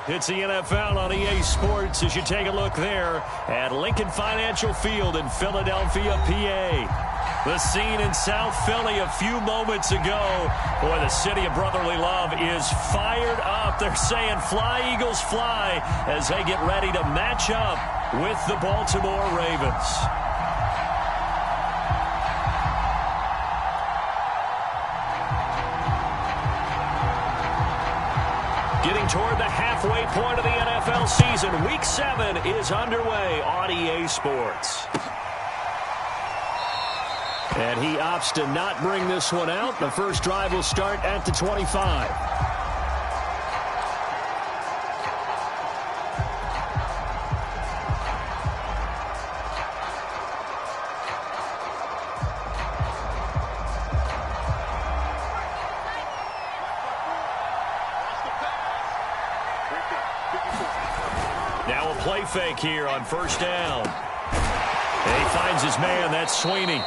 It's the NFL on EA Sports as you take a look there at Lincoln Financial Field in Philadelphia, PA. The scene in South Philly a few moments ago. Boy, the city of brotherly love is fired up. They're saying fly, Eagles, fly as they get ready to match up with the Baltimore Ravens. Getting toward the halfway point of the NFL season. Week 7 is underway on EA Sports. And he opts to not bring this one out. The first drive will start at the 25. Now a play fake here on first down. And he finds his man. That's Sweeney.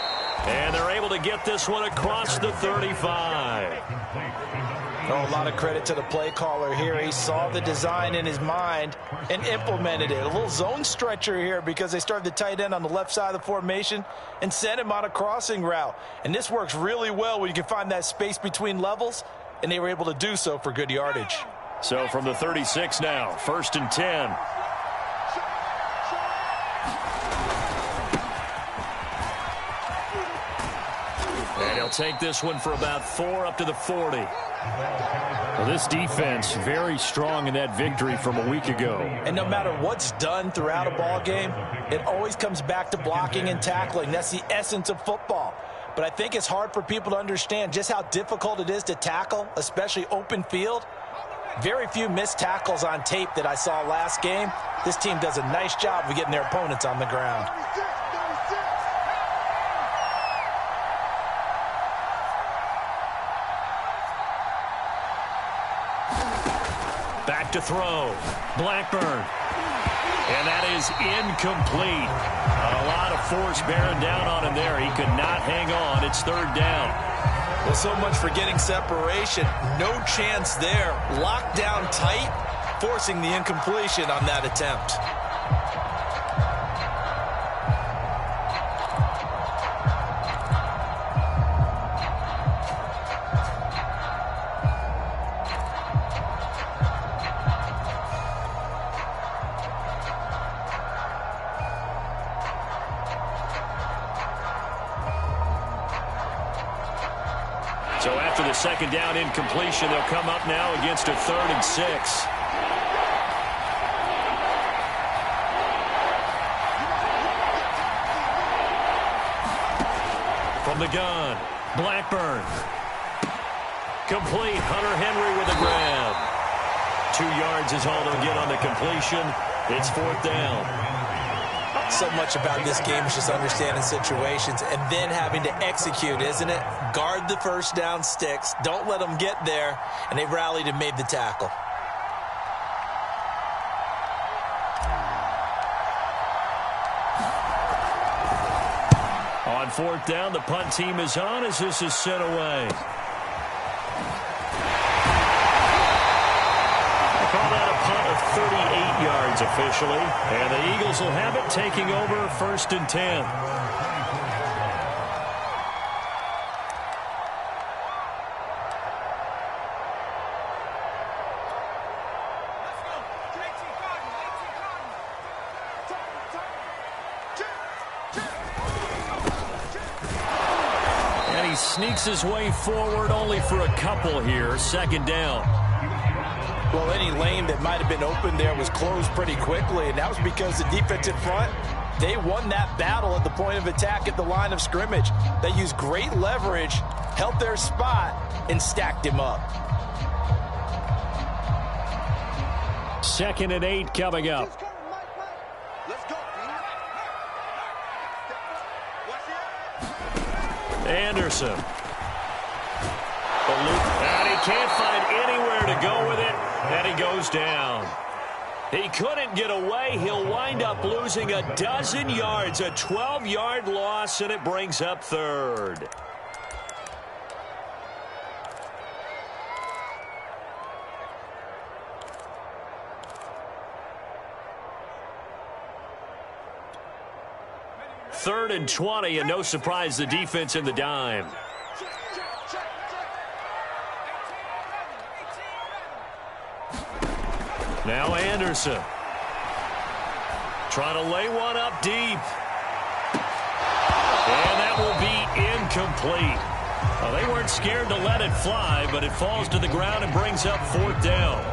And they're able to get this one across the 35. Oh, a lot of credit to the play caller here. He saw the design in his mind and implemented it. A little zone stretcher here because they started the tight end on the left side of the formation and sent him on a crossing route. And this works really well when you can find that space between levels, and they were able to do so for good yardage. So from the 36 now, 1st and 10. And he'll take this one for about 4 up to the 40. Well, this defense very strong in that victory from a week ago. And no matter what's done throughout a ball game, it always comes back to blocking and tackling. That's the essence of football. But I think it's hard for people to understand just how difficult it is to tackle, especially open field. Very few missed tackles on tape that I saw last game. This team does a nice job of getting their opponents on the ground. Back to throw. Blackburn. And that is incomplete. A lot of force bearing down on him there. He could not hang on. It's 3rd down. Well, so much for getting separation. No chance there. Locked down tight, forcing the incompletion on that attempt. So after the 2nd down incompletion, they'll come up now against a 3rd and 6. From the gun, Blackburn. Complete. Hunter Henry with a grab. 2 yards is all they'll get on the completion. It's 4th down. So much about this game is just understanding situations and then having to execute, isn't it? Guard the first down sticks. Don't let them get there. And they rallied and made the tackle. On 4th down, the punt team is on as this is sent away. Call that a punt of 38 yards officially. And the Eagles will have it, taking over 1st and 10. And he sneaks his way forward only for a couple here. 2nd down. Well, any lane that might have been open there was closed pretty quickly, and that was because the defensive front, they won that battle at the point of attack at the line of scrimmage. They used great leverage, held their spot, and stacked him up. 2nd and 8 coming up. Anderson. And he can't find anywhere to go with it. And he goes down. He couldn't get away. He'll wind up losing a dozen yards. A 12-yard loss, and it brings up 3rd. 3rd and 20, and no surprise the defense in the dime. Now Anderson. Trying to lay one up deep. And that will be incomplete. Well, they weren't scared to let it fly, but it falls to the ground and brings up 4th down.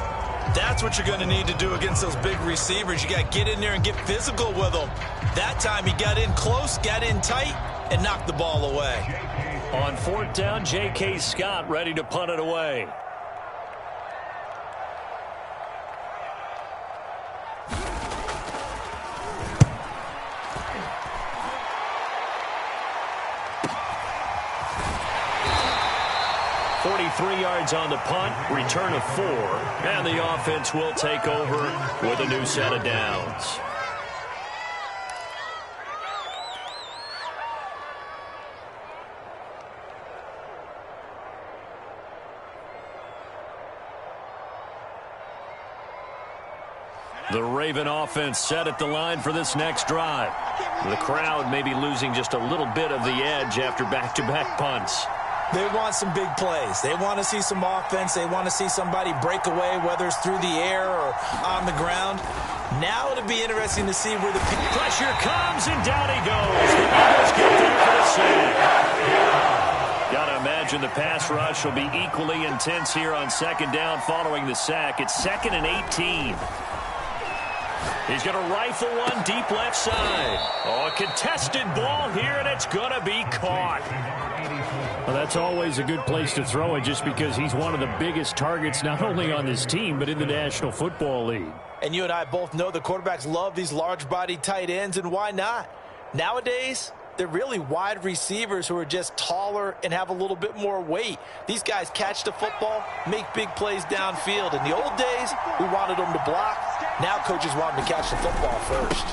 That's what you're going to need to do against those big receivers. You got to get in there and get physical with them. That time he got in close, got in tight, and knocked the ball away. On 4th down, J.K. Scott ready to punt it away. Three yards on the punt, return of 4, and the offense will take over with a new set of downs. The Raven offense set at the line for this next drive. The crowd may be losing just a little bit of the edge after back-to-back punts. They want some big plays. They want to see some offense. They want to see somebody break away, whether it's through the air or on the ground. Now it'll be interesting to see where the pressure comes, and down he goes. The Eagles get there for the sack. Got to imagine the pass rush will be equally intense here on 2nd down following the sack. It's 2nd and 18. He's going to rifle one deep left side. Oh, a contested ball here, and it's going to be caught. Well, that's always a good place to throw it just because he's one of the biggest targets not only on this team but in the National Football League. And you and I both know the quarterbacks love these large-bodied tight ends, and why not? Nowadays, they're really wide receivers who are just taller and have a little bit more weight. These guys catch the football, make big plays downfield. In the old days, we wanted them to block. Now coaches want them to catch the football first.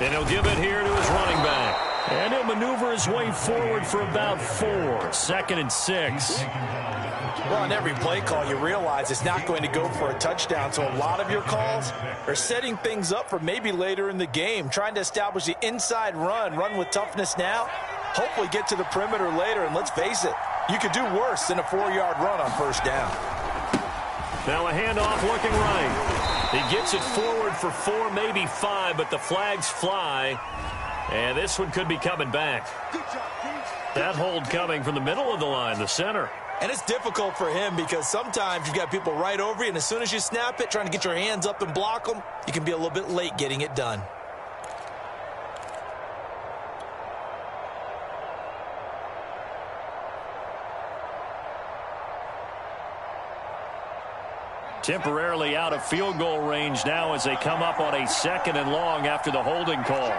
And he'll give it here to his running back. And he'll maneuver his way forward for about 4. 2nd and 6. Well, on every play call, you realize it's not going to go for a touchdown. So a lot of your calls are setting things up for maybe later in the game, trying to establish the inside run with toughness now, hopefully get to the perimeter later. And let's face it, you could do worse than a 4-yard run on 1st down. Now a handoff looking right. He gets it forward for 4, maybe 5, but the flags fly. And this one could be coming back. That hold coming from the middle of the line, the center. And it's difficult for him because sometimes you've got people right over you, and as soon as you snap it, trying to get your hands up and block them, you can be a little bit late getting it done. Temporarily out of field goal range now as they come up on a 2nd and long after the holding call.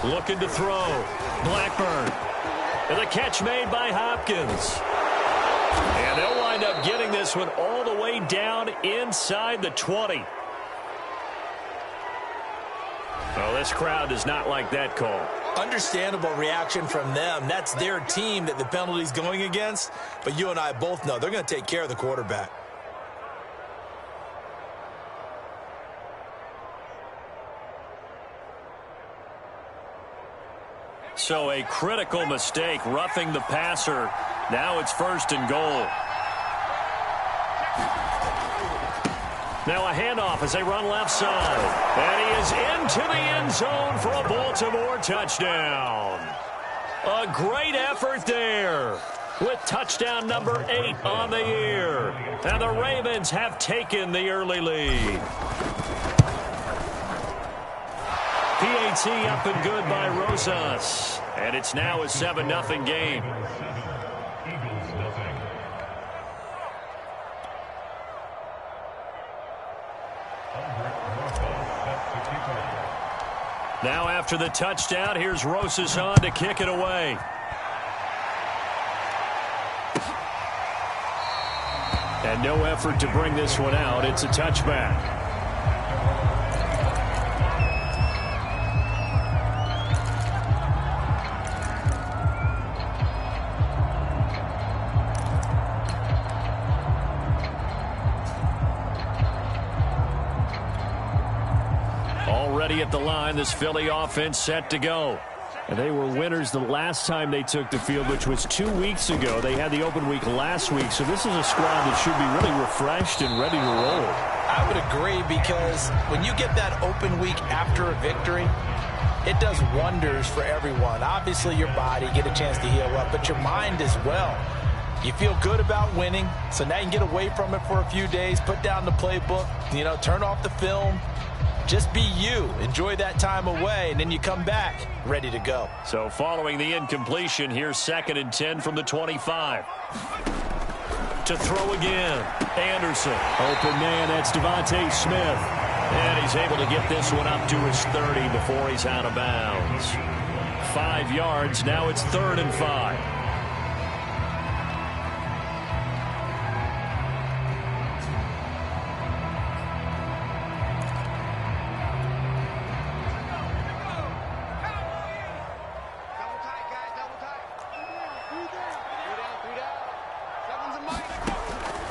Looking to throw. Blackburn. And the catch made by Hopkins. And they'll wind up getting this one all the way down inside the 20. Oh, this crowd does not like that call. Understandable reaction from them. That's their team that the penalty's going against. But you and I both know they're going to take care of the quarterback. So a critical mistake, roughing the passer. Now it's 1st and goal. Now a handoff as they run left side. And he is into the end zone for a Baltimore touchdown. A great effort there with touchdown number 8 on the year. And the Ravens have taken the early lead. PAT up and good by Rosas. And it's now a 7-0 game. Now after the touchdown, here's Rosas on to kick it away. And no effort to bring this one out. It's a touchback. at the line. This Philly offense set to go. And they were winners the last time they took the field, which was 2 weeks ago. They had the open week last week, so this is a squad that should be really refreshed and ready to roll. I would agree, because when you get that open week after a victory, it does wonders for everyone. Obviously, your body, get a chance to heal up, but your mind as well. You feel good about winning, so now you can get away from it for a few days, put down the playbook, turn off the film. Just be you. Enjoy that time away, and then you come back ready to go. So following the incompletion, here's 2nd and 10 from the 25. To throw again, Anderson. Open man, that's Devontae Smith. And he's able to get this one up to his 30 before he's out of bounds. 5 yards, now it's 3rd and 5.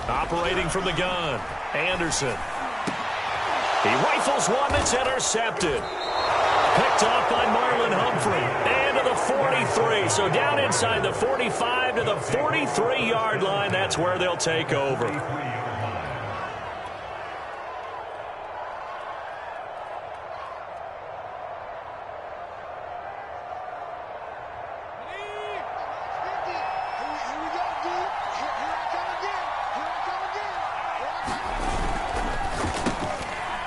Operating from the gun, Anderson. He rifles one that's intercepted. Picked off by Marlon Humphrey. And to the 43. So down inside the 45 to the 43-yard line. That's where they'll take over.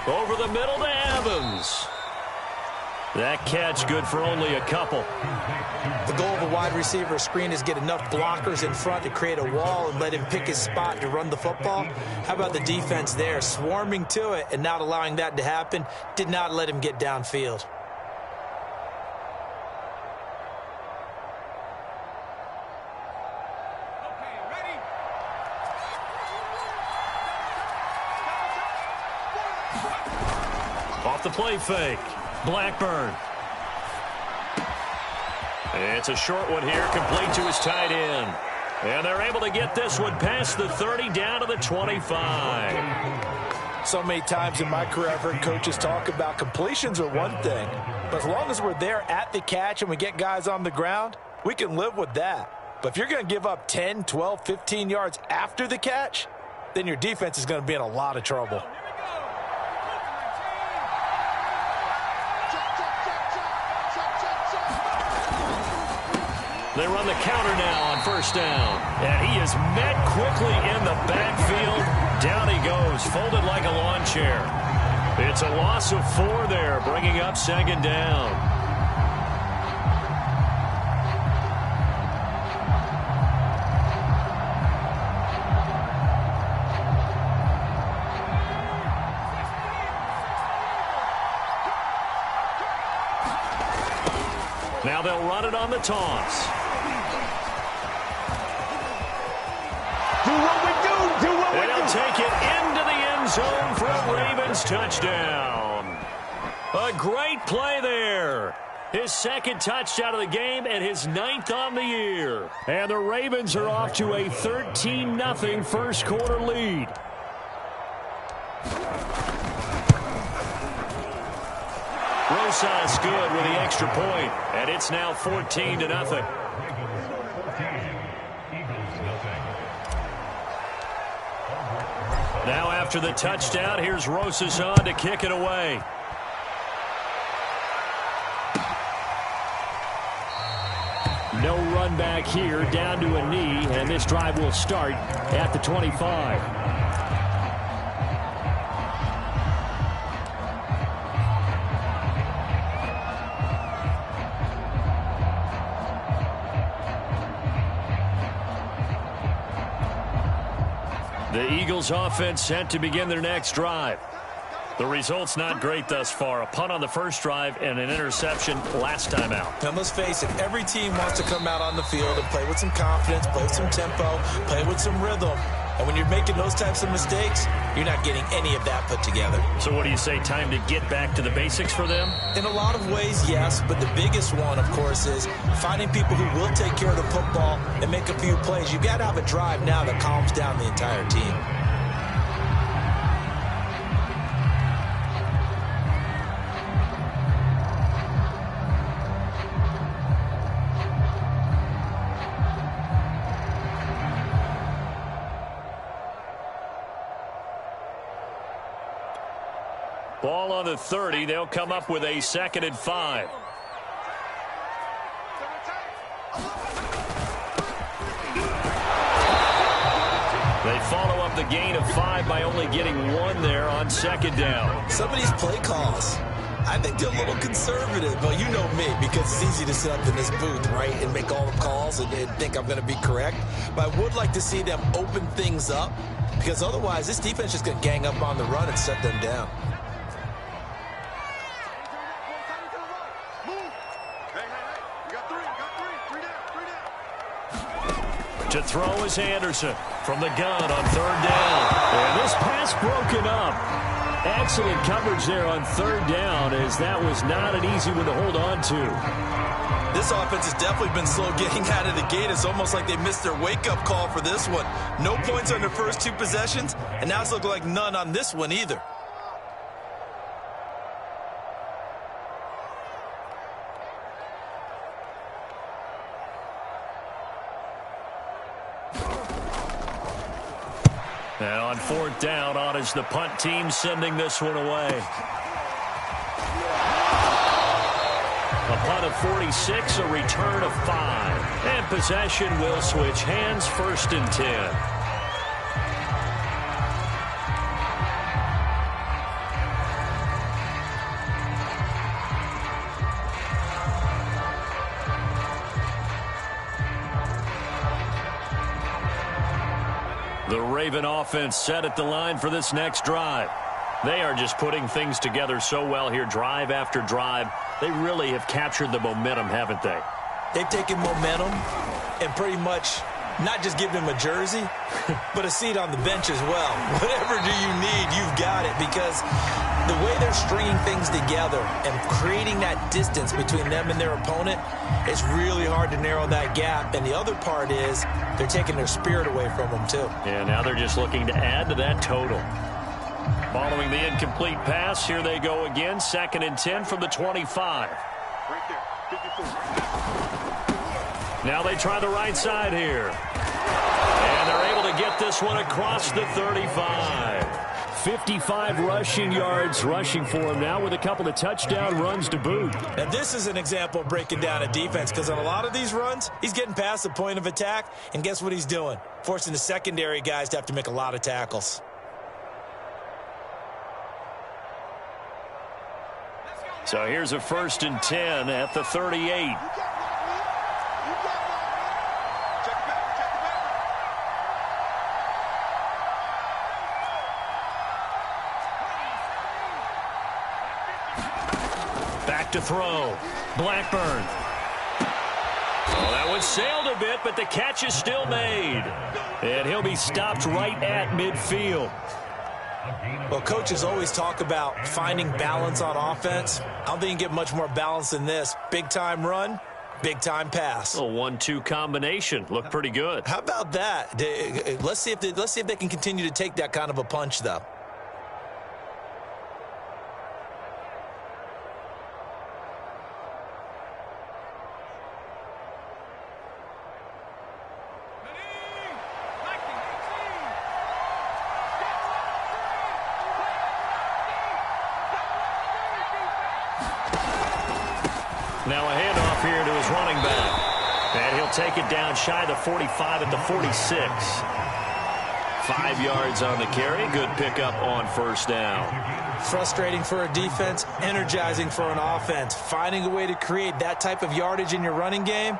Over the middle to Evans. That catch good for only a couple. The goal of a wide receiver screen is get enough blockers in front to create a wall and let him pick his spot to run the football. How about the defense there, swarming to it and not allowing that to happen? Did not let him get downfield. Off the play fake. Blackburn. It's a short one here, complete to his tight end. And they're able to get this one past the 30 down to the 25. So many times in my career I've heard coaches talk about completions are one thing, but as long as we're there at the catch and we get guys on the ground, we can live with that. But if you're going to give up 10, 12, 15 yards after the catch, then your defense is going to be in a lot of trouble. They run the counter now on 1st down. And he is met quickly in the backfield. Down he goes, folded like a lawn chair. It's a loss of 4 there, bringing up 2nd down. Now they'll run it on the toss. And he'll take it into the end zone for a Ravens touchdown. A great play there. His 2nd touchdown of the game and his 9th on the year. And the Ravens are off to a 13-0 first quarter lead. Rosas good with the extra point, and it's now 14-0. Now after the touchdown, here's Rosas on to kick it away. No run back here, down to a knee, and this drive will start at the 25. The Eagles offense set to begin their next drive. The result's not great thus far. A punt on the first drive and an interception last time out. And let's face it, every team wants to come out on the field and play with some confidence, play with some tempo, play with some rhythm. And when you're making those types of mistakes, you're not getting any of that put together. So what do you say, time to get back to the basics for them? In a lot of ways, yes, but the biggest one, of course, is finding people who will take care of the football and make a few plays. You've got to have a drive now that calms down the entire team. Ball on the 30. They'll come up with a 2nd and 5. They follow up the gain of 5 by only getting 1 there on 2nd down. Some of these play calls, I think they're a little conservative, but you know me, because it's easy to sit up in this booth, right, and make all the calls and think I'm going to be correct. But I would like to see them open things up, because otherwise this defense is just going to gang up on the run and shut them down. To throw is Anderson from the gun on 3rd down. And this pass broken up. Excellent coverage there on 3rd down, as that was not an easy one to hold on to. This offense has definitely been slow getting out of the gate. It's almost like they missed their wake-up call for this one. No points on their first 2 possessions, and now it's looking like none on this one either. And on 4th down, on is the punt team sending this one away. A punt of 46, a return of 5. And possession will switch hands, 1st and 10. The Raven offense set at the line for this next drive. They are just putting things together so well here, drive after drive. They really have captured the momentum, haven't they? They've taken momentum and pretty much not just given him a jersey, but a seat on the bench as well. Whatever do you need, you've got it, because the way they're stringing things together and creating that distance between them and their opponent, it's really hard to narrow that gap. And the other part is they're taking their spirit away from them, too. Yeah, now they're just looking to add to that total. Following the incomplete pass, here they go again, 2nd and 10 from the 25. Right there, 54. Now they try the right side here. And they're able to get this one across the 35. 55 rushing yards rushing for him now, with a couple of touchdown runs to boot. Now this is an example of breaking down a defense, because on a lot of these runs, he's getting past the point of attack, and guess what he's doing? Forcing the secondary guys to have to make a lot of tackles. So here's a 1st and 10 at the 38. Back to throw. Blackburn. Oh, that one sailed a bit, but the catch is still made. And he'll be stopped right at midfield. Well, coaches always talk about finding balance on offense. I don't think you can get much more balance than this. Big-time run, big-time pass. A 1-2 combination. Looked pretty good. How about that? Let's see if they can continue to take that kind of a punch, though. Now a handoff here to his running back. And he'll take it down shy of the 45 at the 46. 5 yards on the carry. Good pickup on 1st down. Frustrating for a defense, energizing for an offense. Finding a way to create that type of yardage in your running game,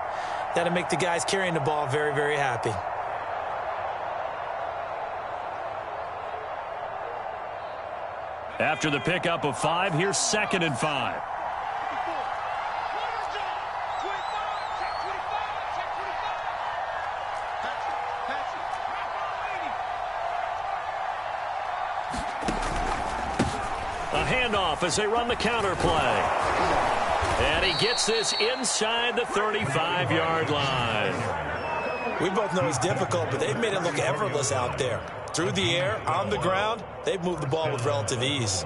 that'll make the guys carrying the ball very, very happy. After the pickup of 5, here's 2nd and 5. Handoff as they run the counter play. And he gets this inside the 35-yard line. We both know it's difficult, but they've made it look effortless out there. Through the air, on the ground, they've moved the ball with relative ease.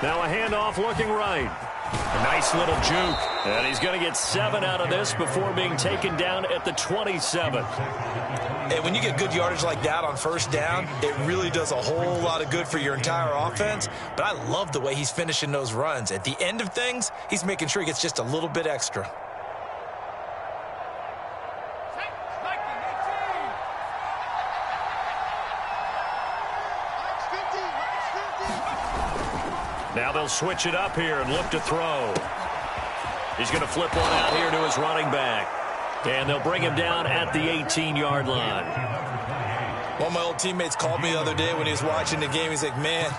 Now a handoff looking right. A nice little juke. And he's going to get 7 out of this before being taken down at the 27. Hey, when you get good yardage like that on first down, it really does a whole lot of good for your entire offense. But I love the way he's finishing those runs. At the end of things, he's making sure he gets just a little bit extra. Now they'll switch it up here and look to throw. He's going to flip one out here to his running back. And they'll bring him down at the 18-yard line. One of my old teammates called me the other day when he was watching the game. He's like, man,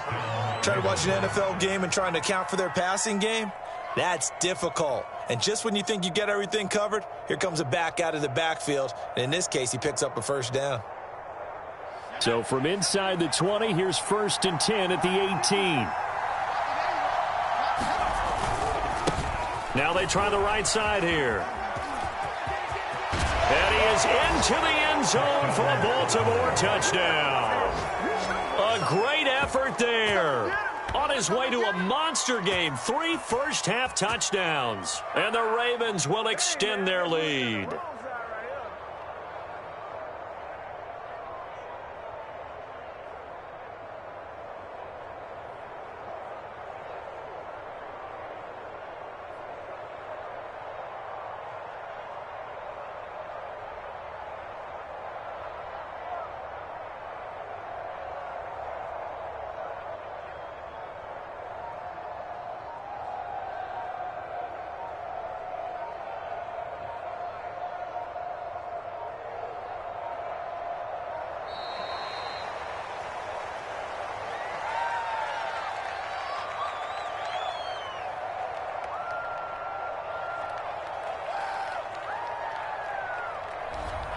trying to watch an NFL game and trying to account for their passing game? That's difficult. And just when you think you get everything covered, here comes a back out of the backfield. And in this case, he picks up a first down. So from inside the 20, here's 1st and 10 at the 18. Now they try the right side here. And he is into the end zone for a Baltimore touchdown. A great effort there. On his way to a monster game, 3 first-half touchdowns. And the Ravens will extend their lead.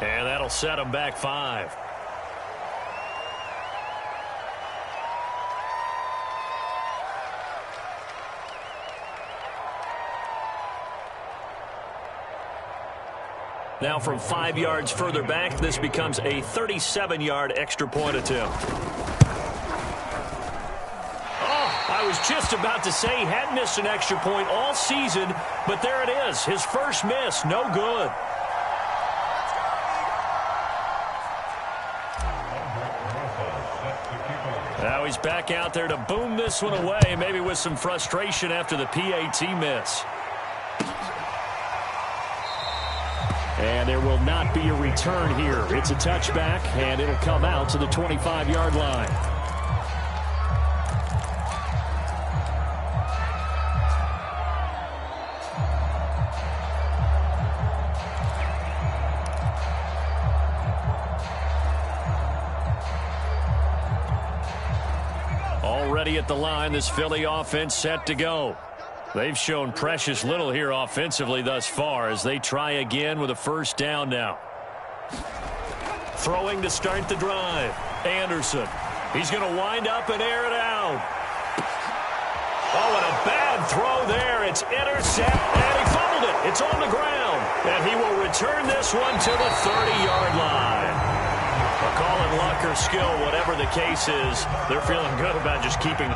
And that'll set him back 5. Now from 5 yards further back, this becomes a 37-yard extra point attempt. Oh, I was just about to say he hadn't missed an extra point all season, but there it is. His first miss, no good. Now he's back out there to boom this one away, maybe with some frustration after the PAT miss. And there will not be a return here. It's a touchback, and it'll come out to the 25-yard line. Already at the line, this Philly offense set to go. They've shown precious little here offensively thus far as they try again with a first down now. Throwing to start the drive. Anderson. He's going to wind up and air it out. Oh, and a bad throw there. It's intercept, and he fumbled it. It's on the ground. And he will return this one to the 30-yard line. Call it luck or skill, whatever the case is, they're feeling good about just keeping.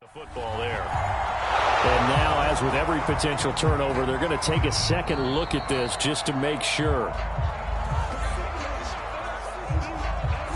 The football there. And now, as with every potential turnover, they're going to take a second look at this just to make sure.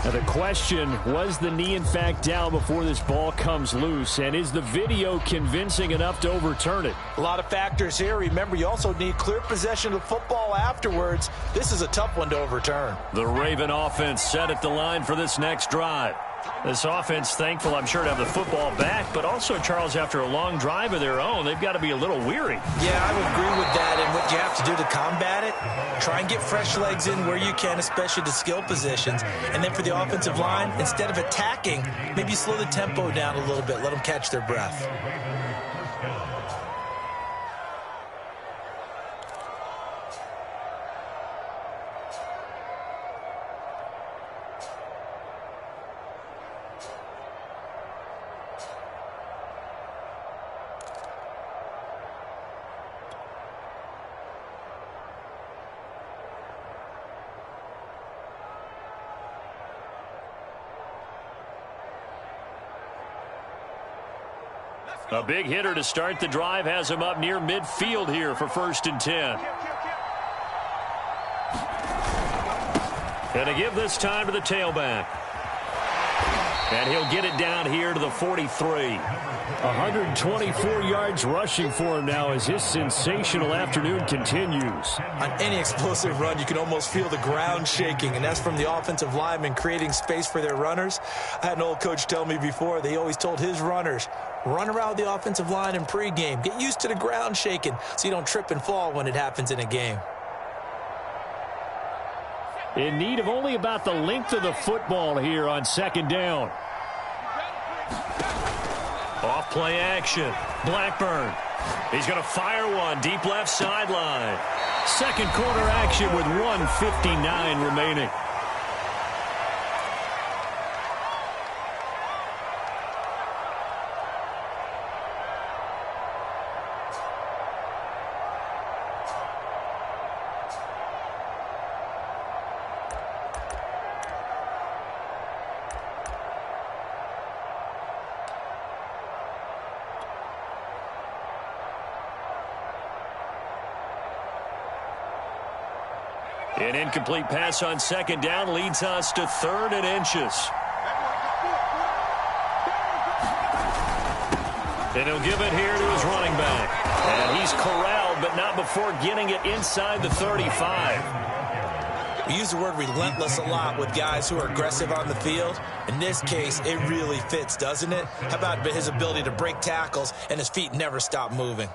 Now the question, was the knee in fact down before this ball comes loose? And is the video convincing enough to overturn it? A lot of factors here. Remember, you also need clear possession of the football afterwards. This is a tough one to overturn. The Raven offense set at the line for this next drive. This offense thankful, I'm sure, to have the football back, but also, Charles, after a long drive of their own, they've got to be a little weary. Yeah, I would agree with that, and what you have to do to combat it, try and get fresh legs in where you can, especially the skill positions, and then for the offensive line, instead of attacking, maybe slow the tempo down a little bit, let them catch their breath. A big hitter to start the drive has him up near midfield here for 1st and 10. And to give this time to the tailback. And he'll get it down here to the 43. 124 yards rushing for him now as his sensational afternoon continues. On any explosive run, you can almost feel the ground shaking, and that's from the offensive linemen creating space for their runners. I had an old coach tell me before, they always told his runners, run around the offensive line in pregame. Get used to the ground shaking so you don't trip and fall when it happens in a game. In need of only about the length of the football here on 2nd down. Off play action. Blackburn. He's going to fire one deep left sideline. 2nd quarter action with 1:59 remaining. An incomplete pass on 2nd down leads us to 3rd and inches. And he'll give it here to his running back. And he's corralled, but not before getting it inside the 35. We use the word relentless a lot with guys who are aggressive on the field. In this case, it really fits, doesn't it? How about his ability to break tackles and his feet never stop moving?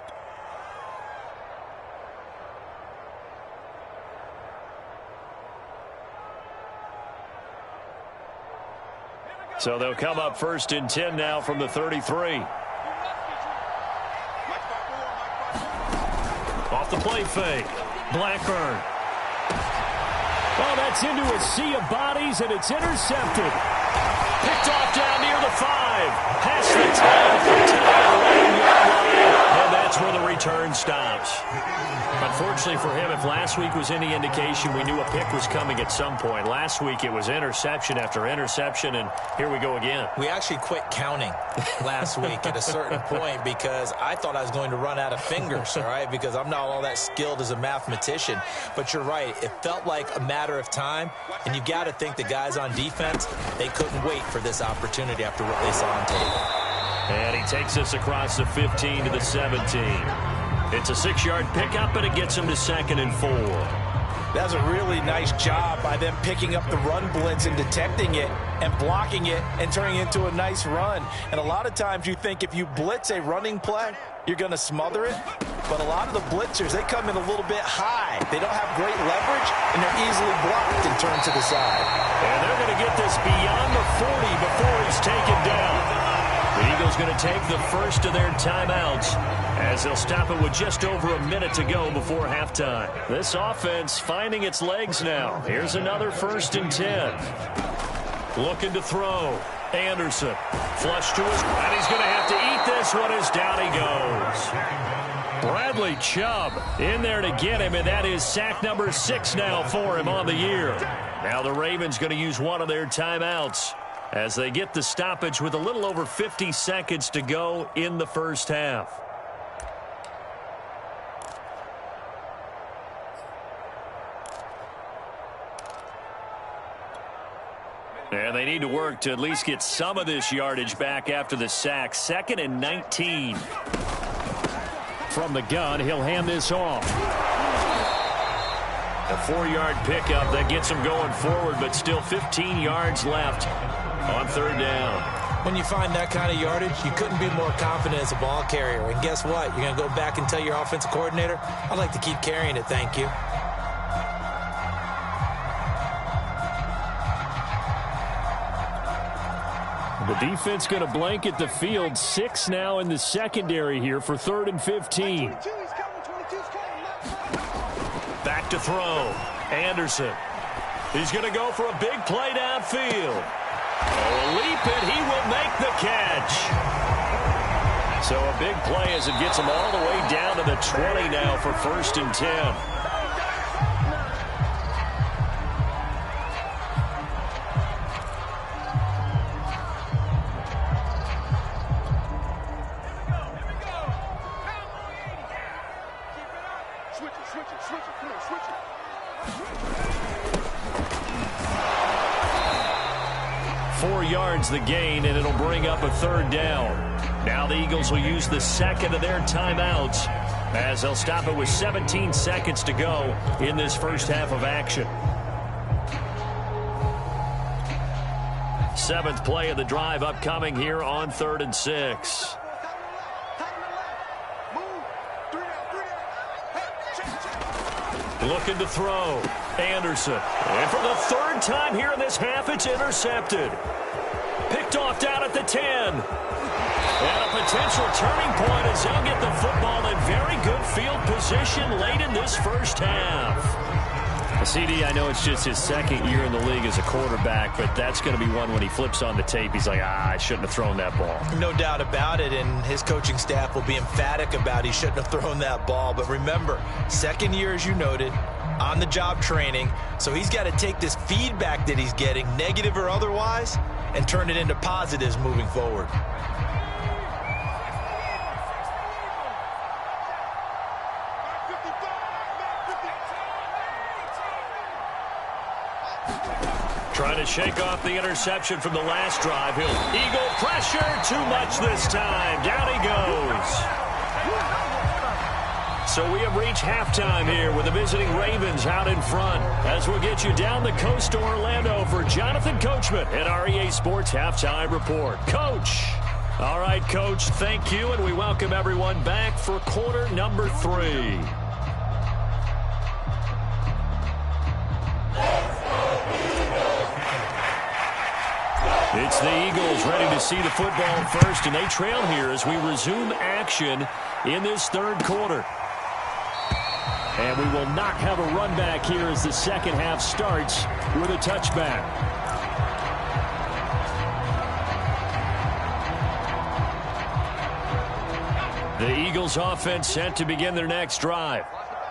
So they'll come up 1st and 10 now from the 33. Off the play fake. Blackburn. Oh, that's into a sea of bodies, and it's intercepted. Picked off down near the 5. Past the 10. And that's where the return stops. Unfortunately for him, if last week was any indication, we knew a pick was coming at some point. Last week it was interception after interception, and here we go again. We actually quit counting last week at a certain point because I thought I was going to run out of fingers, all right, because I'm not all that skilled as a mathematician. But you're right. It felt like a matter of time, and you've got to think the guys on defense, they couldn't wait for this opportunity after what they saw on tape. And he takes us across the 15 to the 17. It's a 6-yard pickup, and it gets him to 2nd and 4. That's a really nice job by them picking up the run blitz and detecting it and blocking it and turning it into a nice run. And a lot of times you think if you blitz a running play, you're going to smother it. But a lot of the blitzers, they come in a little bit high. They don't have great leverage, and they're easily blocked and turned to the side. And they're going to get this beyond the 40 before he's taken down. The Eagles going to take the first of their timeouts as they'll stop it with just over a minute to go before halftime. This offense finding its legs now. Here's another 1st and 10. Looking to throw. Anderson. Flush to his... And he's going to have to eat this one as down he goes. Bradley Chubb in there to get him, and that is sack number 6 now for him on the year. Now the Ravens going to use one of their timeouts as they get the stoppage with a little over 50 seconds to go in the first half. And they need to work to at least get some of this yardage back after the sack. 2nd and 19. From the gun, he'll hand this off. A 4-yard pickup that gets him going forward, but still 15 yards left on 3rd down. When you find that kind of yardage, you couldn't be more confident as a ball carrier. And guess what? You're going to go back and tell your offensive coordinator, I'd like to keep carrying it, thank you. The defense going to blanket the field. 6 now in the secondary here for 3rd and 15. Back to throw. Anderson. He's going to go for a big play downfield. Oh, leap it. He will make the catch. So a big play as it gets him all the way down to the 20 now for 1st and 10. 4 yards the gain, and it'll bring up a 3rd down. Now the Eagles will use the second of their timeouts as they'll stop it with 17 seconds to go in this first half of action. 7th play of the drive upcoming here on 3rd and 6. Looking to throw. Anderson. And for the 3rd time here in this half, it's intercepted. Picked off down at the 10. And a potential turning point as they'll get the football in very good field position late in this first half. CD, I know it's just his 2nd year in the league as a quarterback, but that's going to be one when he flips on the tape. He's like, I shouldn't have thrown that ball. No doubt about it, and his coaching staff will be emphatic about he shouldn't have thrown that ball. But remember, 2nd year, as you noted, on-the-job training, so he's got to take this feedback that he's getting, negative or otherwise, and turn it into positives moving forward. Trying to shake off the interception from the last drive. He'll eagle pressure. Too much this time. Down he goes. So we have reached halftime here with the visiting Ravens out in front. As we'll get you down the coast to Orlando for Jonathan Coachman at REA Sports Halftime Report. Coach. All right, Coach, thank you, and we welcome everyone back for quarter number 3. It's the Eagles ready to see the football first, and they trail here as we resume action in this 3rd quarter. And we will not have a run back here as the second half starts with a touchback. The Eagles offense set to begin their next drive.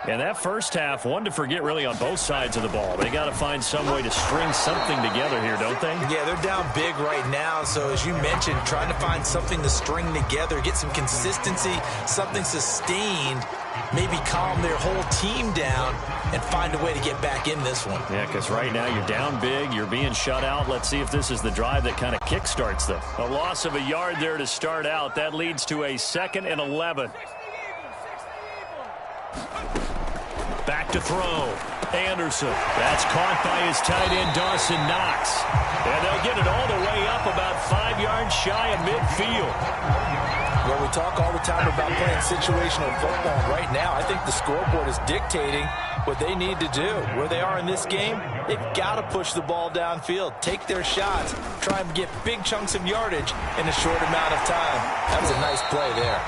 And that first half, one to forget really on both sides of the ball. They got to find some way to string something together here, don't they? Yeah, they're down big right now. So as you mentioned, trying to find something to string together, get some consistency, something sustained, maybe calm their whole team down and find a way to get back in this one. Yeah, because right now you're down big, you're being shut out. Let's see if this is the drive that kind of kickstarts them. A loss of a yard there to start out. That leads to a 2nd and 11. Back to throw. Anderson. That's caught by his tight end, Dawson Knox. And they'll get it all the way up about 5 yards shy of midfield. Well, we talk all the time about playing situational football. Right now, I think the scoreboard is dictating what they need to do. Where they are in this game, they've got to push the ball downfield, take their shots, try and get big chunks of yardage in a short amount of time. That was a nice play there.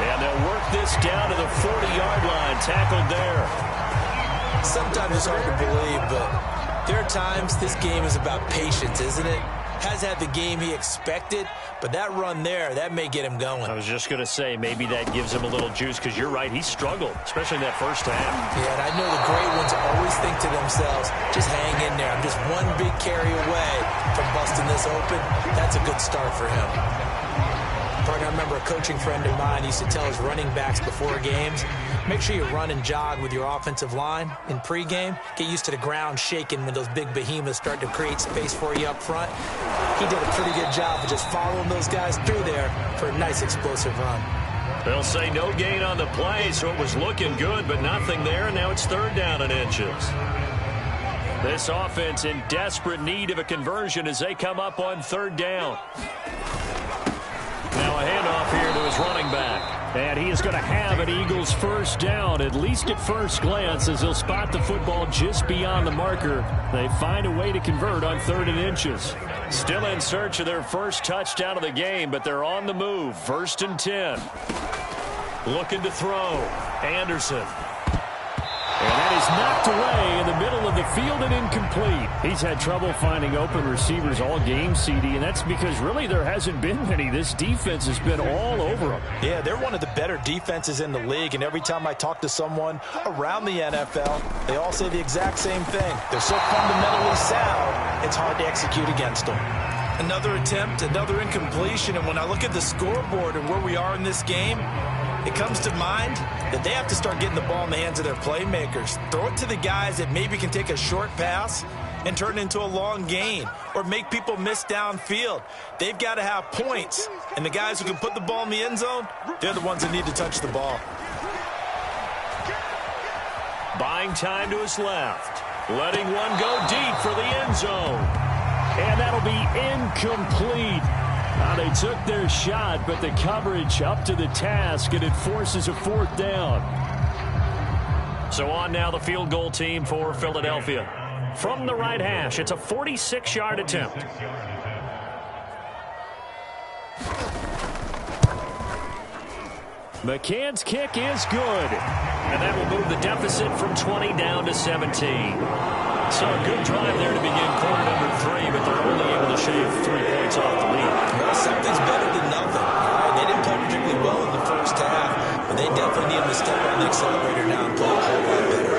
And they'll work this down to the 40-yard line, tackled there. Sometimes it's hard to believe, but there are times this game is about patience, isn't it? Has had the game he expected, but that run there, that may get him going. I was just going to say, maybe that gives him a little juice, because you're right, he struggled, especially in that first half. Yeah, and I know the great ones always think to themselves, just hang in there. I'm just one big carry away from busting this open. That's a good start for him. I remember a coaching friend of mine used to tell his running backs before games, make sure you run and jog with your offensive line in pregame. Get used to the ground shaking when those big behemoths start to create space for you up front. He did a pretty good job of just following those guys through there for a nice explosive run. They'll say no gain on the play, so it was looking good, but nothing there. Now it's 3rd down and inches. This offense in desperate need of a conversion as they come up on 3rd down. Now a handoff here to his running back. And he is going to have an Eagles first down, at least at first glance, as he'll spot the football just beyond the marker. They find a way to convert on 3rd and inches. Still in search of their first touchdown of the game, but they're on the move. 1st and 10. Looking to throw. Anderson. And that is knocked away in the middle of the field and incomplete. He's had trouble finding open receivers all game, CD, and that's because really there hasn't been many. This defense has been all over them. Yeah, they're one of the better defenses in the league, and every time I talk to someone around the NFL, they all say the exact same thing. They're so fundamentally sound, it's hard to execute against them. Another attempt, another incompletion, and when I look at the scoreboard and where we are in this game, it comes to mind that they have to start getting the ball in the hands of their playmakers. Throw it to the guys that maybe can take a short pass and turn it into a long gain or make people miss downfield. They've got to have points, and the guys who can put the ball in the end zone, they're the ones that need to touch the ball. Buying time to his left. Letting one go deep for the end zone. And that'll be incomplete. Now, they took their shot, but the coverage up to the task, and it forces a 4th down. So on now the field goal team for Philadelphia. From the right hash, it's a 46-yard attempt. McCann's kick is good. And that will move the deficit from 20 down to 17. So a good drive there to begin quarter number 3, but they're only able to shave 3 points off the lead. Well, something's better than nothing. They didn't play particularly well in the first half, but they definitely need to step on the accelerator now and play a whole lot better.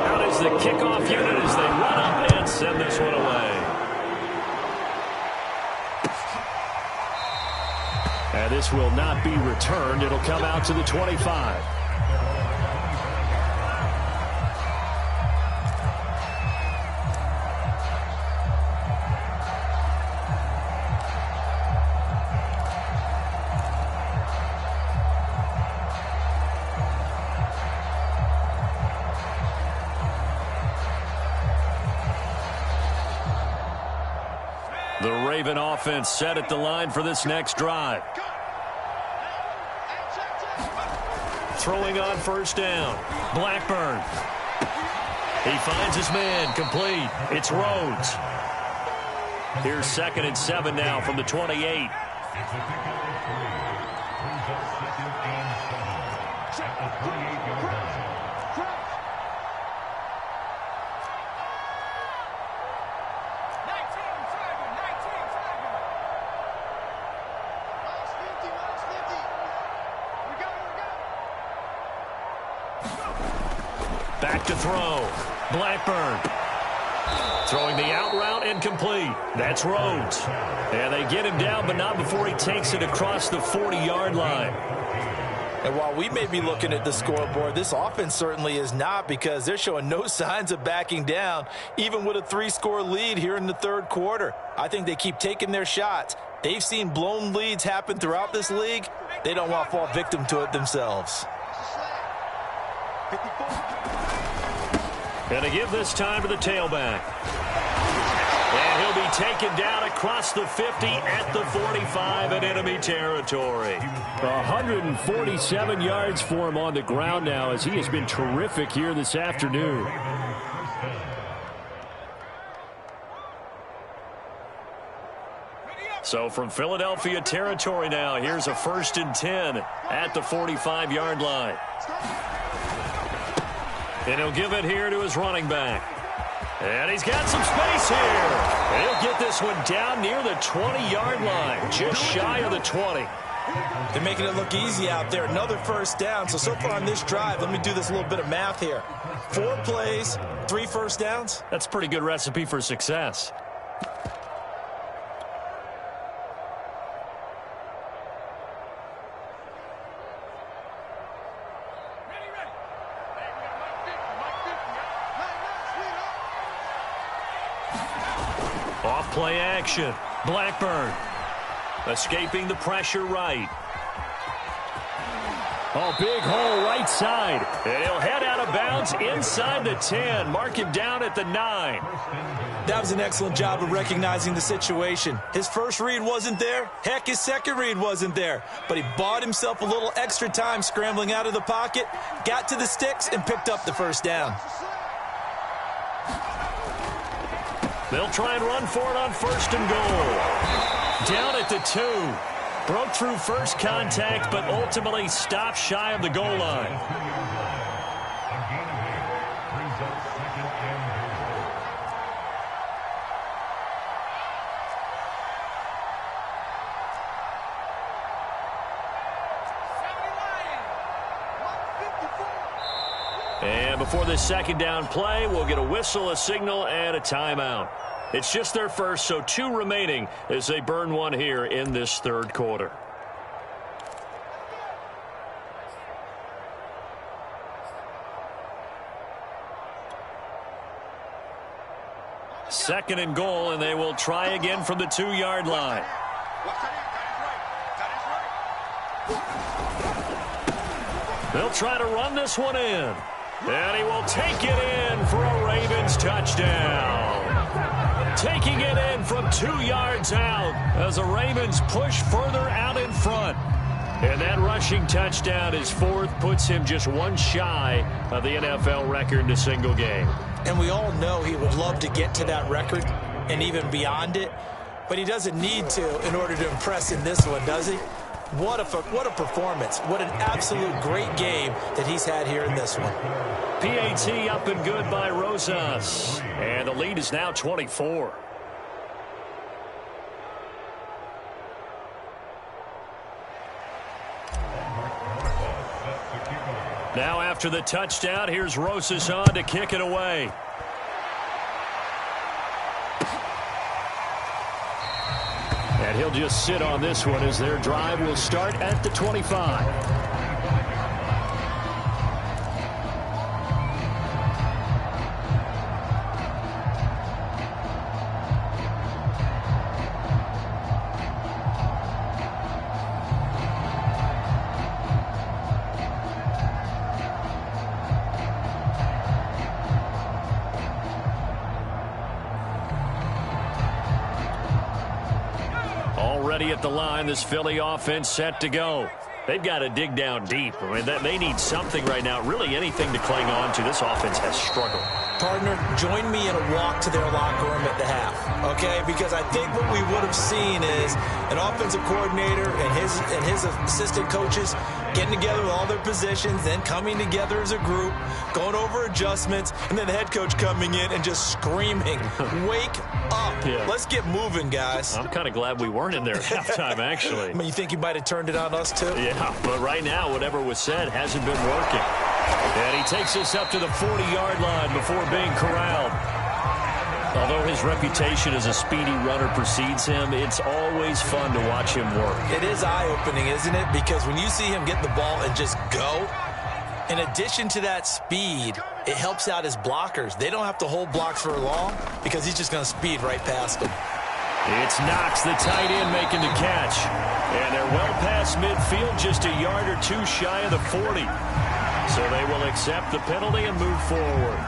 Out is the kickoff unit as they run up and send this one away. And this will not be returned. It'll come out to the 25. The Raven offense set at the line for this next drive. Throwing on first down. Blackburn. He finds his man. Complete. It's Rhodes. Here's 2nd and 7 now from the 28. Back to throw. Blackburn. Throwing the out route incomplete. That's Rhodes. And they get him down, but not before he takes it across the 40-yard line. And while we may be looking at the scoreboard, this offense certainly is not, because they're showing no signs of backing down, even with a 3-score lead here in the 3rd quarter. I think they keep taking their shots. They've seen blown leads happen throughout this league. They don't want to fall victim to it themselves. And to give this time to the tailback. And he'll be taken down across the 50 at the 45 in enemy territory. 147 yards for him on the ground now, as he has been terrific here this afternoon. So from Philadelphia territory now, here's a 1st and 10 at the 45-yard line. And he'll give it here to his running back. And he's got some space here. And he'll get this one down near the 20-yard line, just shy of the 20. They're making it look easy out there. Another 1st down. So far on this drive, let me do this little bit of math here. 4 plays, 3 first downs. That's a pretty good recipe for success. Off-play action. Blackburn escaping the pressure right. Oh, big hole right side. And he'll head out of bounds inside the 10. Mark him down at the 9. That was an excellent job of recognizing the situation. His first read wasn't there. Heck, his second read wasn't there. But he bought himself a little extra time scrambling out of the pocket, got to the sticks, and picked up the 1st down. They'll try and run for it on 1st and goal. Down at the 2. Broke through first contact, but ultimately stopped shy of the goal line. And before this 2nd down play, we'll get a whistle, a signal, and a timeout. It's just their first, so 2 remaining as they burn one here in this 3rd quarter. 2nd and goal, and they will try again from the 2-yard line. They'll try to run this one in. And he will take it in for a Ravens touchdown. Taking it in from 2 yards out as the Ravens push further out in front. And that rushing touchdown is 4th, puts him just one shy of the NFL record in a single game. And we all know he would love to get to that record and even beyond it, but he doesn't need to in order to impress in this one, does he? What a performance. What an absolute great game that he's had here in this one. PAT up and good by Rosas. And the lead is now 24. Now after the touchdown, here's Rosas on to kick it away. And he'll just sit on this one as their drive will start at the 25. Already at the line, this Philly offense set to go. They've got to dig down deep. I mean, they need something right now, really anything to cling on to. This offense has struggled. Partner, join me in a walk to their locker room at the half, okay? Because I think what we would have seen is an offensive coordinator and his assistant coaches getting together with all their positions, then coming together as a group, going over adjustments, and then the head coach coming in and just screaming, wake up. Yeah. Let's get moving, guys. I'm kind of glad we weren't in there at halftime, actually. I mean, you think he might have turned it on us, too? Yeah, but right now, whatever was said hasn't been working. And he takes us up to the 40-yard line before being corralled. Although his reputation as a speedy runner precedes him, it's always fun to watch him work. It is eye-opening, isn't it? Because when you see him get the ball and just go, in addition to that speed, it helps out his blockers. They don't have to hold blocks for long because he's just going to speed right past them. It's Knox, the tight end, making the catch. And they're well past midfield, just a yard or two shy of the 40. So they will accept the penalty and move forward.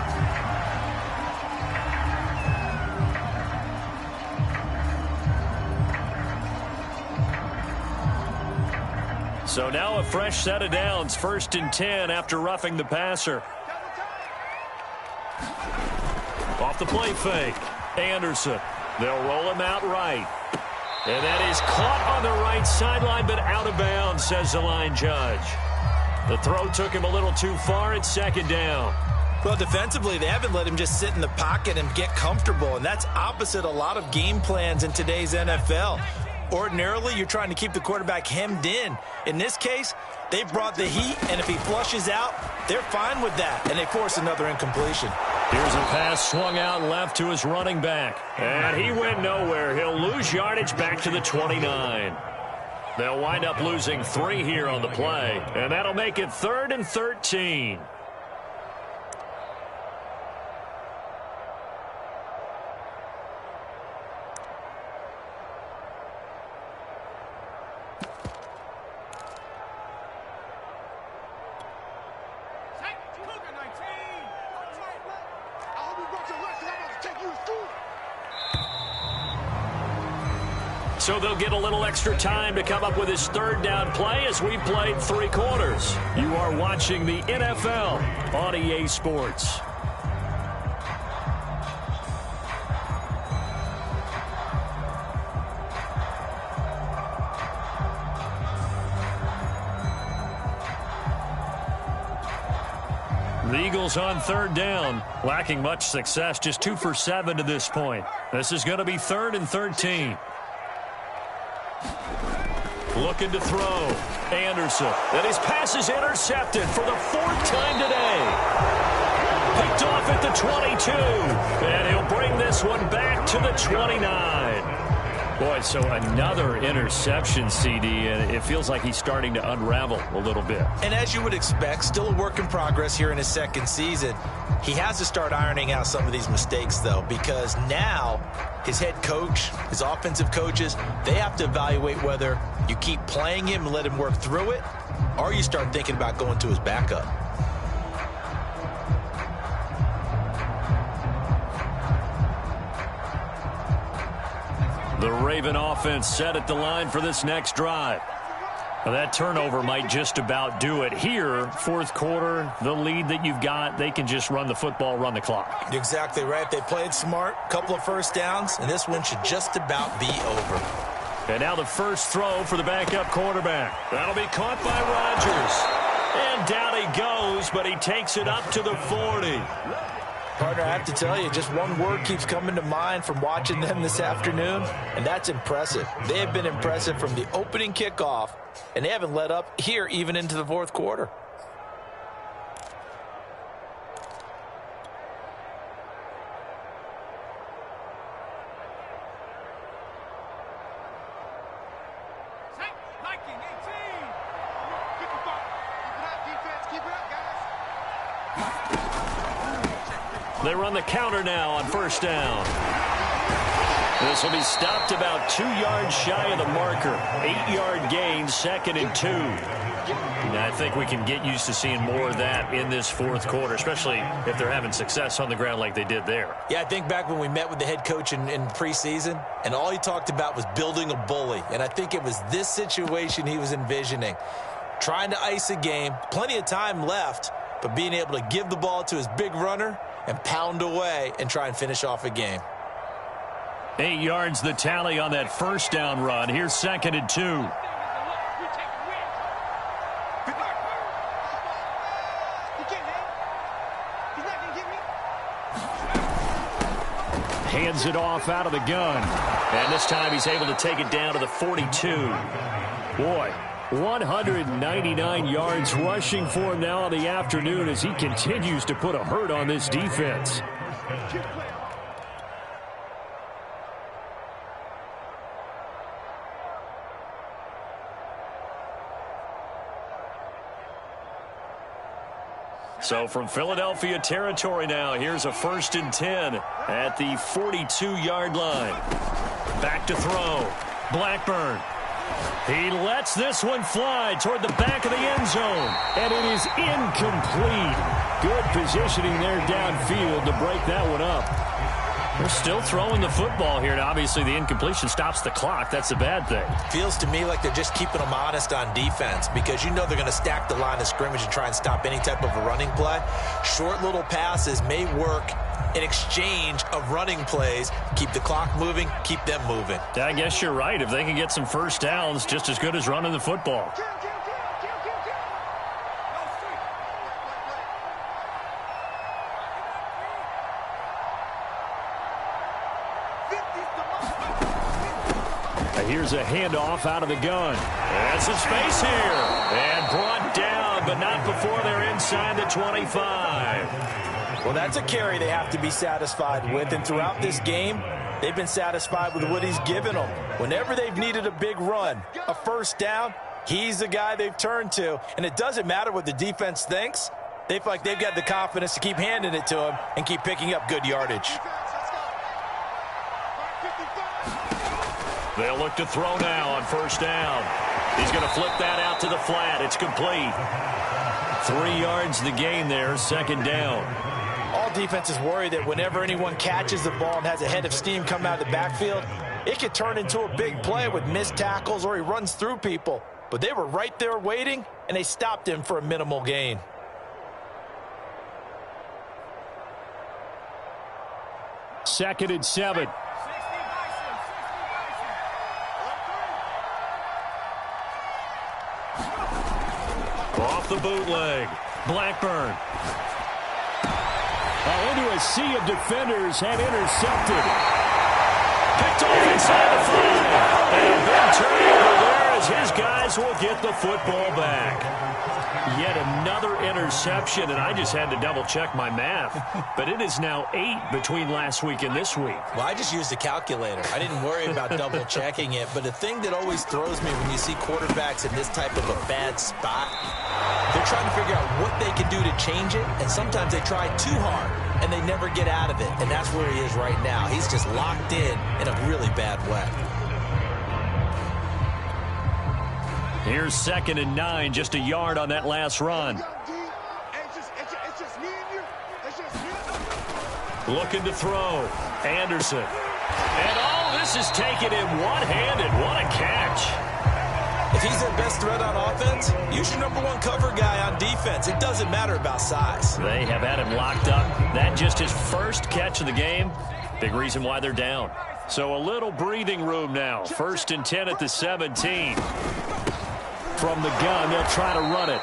So now a fresh set of downs, 1st and 10 after roughing the passer. Off the play fake, Anderson. They'll roll him out right. And that is caught on the right sideline, but out of bounds, says the line judge. The throw took him a little too far. It's 2nd down. Well, defensively, they haven't let him just sit in the pocket and get comfortable, and that's opposite a lot of game plans in today's NFL. Ordinarily, you're trying to keep the quarterback hemmed in. In this case, they brought the heat, and if he flushes out, they're fine with that, and they force another incompletion. Here's a pass swung out left to his running back, and he went nowhere. He'll lose yardage back to the 29. They'll wind up losing 3 here on the play, and that'll make it 3rd and 13. So they'll get a little extra time to come up with his 3rd down play as we played 3 quarters. You are watching the NFL on EA Sports. The Eagles on 3rd down, lacking much success, just 2 for 7 to this point. This is going to be 3rd and 13. Looking to throw. Anderson. And his pass is intercepted for the 4th time today. Picked off at the 22. And he'll bring this one back to the 29. Boy, so another interception, CD, and it feels like he's starting to unravel a little bit. And as you would expect, still a work in progress here in his second season. He has to start ironing out some of these mistakes, though, because now his head coach, his offensive coaches, they have to evaluate whether you keep playing him and let him work through it, or you start thinking about going to his backup. The Raven offense set at the line for this next drive. Well, that turnover might just about do it. Here, fourth quarter, the lead that you've got, they can just run the football, run the clock. Exactly right. They played smart, couple of first downs, and this one should just about be over. And now the first throw for the backup quarterback. That'll be caught by Rodgers. And down he goes, but he takes it up to the 40. Partner, I have to tell you, just one word keeps coming to mind from watching them this afternoon, and that's impressive. They have been impressive from the opening kickoff, and they haven't let up here even into the fourth quarter. They run the counter now on first down. This will be stopped about 2 yards shy of the marker. 8-yard gain, 2nd and 2. And I think we can get used to seeing more of that in this fourth quarter, especially if they're having success on the ground like they did there. Yeah, I think back when we met with the head coach in preseason, and all he talked about was building a bully. And I think it was this situation he was envisioning. Trying to ice a game, plenty of time left, but being able to give the ball to his big runner and pound away and try and finish off a game. 8 yards the tally on that first down run. Here's 2nd and 2. Hands it off out of the gun. And this time he's able to take it down to the 42. Boy, 199 yards rushing for him now in the afternoon as he continues to put a hurt on this defense. So from Philadelphia territory now, here's a 1st and 10 at the 42-yard line. Back to throw. Blackburn. He lets this one fly toward the back of the end zone. And it is incomplete. Good positioning there downfield to break that one up. They're still throwing the football here, and obviously the incompletion stops the clock. That's a bad thing. Feels to me like they're just keeping them honest on defense because you know they're going to stack the line of scrimmage and try and stop any type of a running play. Short little passes may work in exchange of running plays. Keep the clock moving, keep them moving. I guess you're right. If they can get some first downs, just as good as running the football. Here's a handoff out of the gun. That's some space here. And brought down, but not before they're inside the 25. Well, that's a carry they have to be satisfied with. And throughout this game, they've been satisfied with what he's given them. Whenever they've needed a big run, a first down, he's the guy they've turned to. And it doesn't matter what the defense thinks. They feel like they've got the confidence to keep handing it to him and keep picking up good yardage. They'll look to throw now on first down. He's going to flip that out to the flat. It's complete. 3 yards the gain there, 2nd down. All defenses worry that whenever anyone catches the ball and has a head of steam come out of the backfield, it could turn into a big play with missed tackles or he runs through people. But they were right there waiting, and they stopped him for a minimal gain. Second and 7. Off the bootleg. Blackburn. Into a sea of defenders and intercepted. Picked off inside the 5. And a big turnover there as his guys Jazz will get the football back. Yet another interception, and I just had to double-check my math. But it is now 8 between last week and this week. Well, I just used a calculator. I didn't worry about double-checking it. But the thing that always throws me when you see quarterbacks in this type of a bad spot, they're trying to figure out what they can do to change it, and sometimes they try too hard, and they never get out of it. And that's where he is right now. He's just locked in a really bad way. Here's 2nd and 9, just a yard on that last run. Looking to throw. Anderson. And this is taken in one-handed. What a catch. If he's their best threat on offense, use your #1 cover guy on defense. It doesn't matter about size. They have had him locked up. That just his first catch of the game. Big reason why they're down. So a little breathing room now. 1st and 10 at the 17. From the gun, they'll try to run it.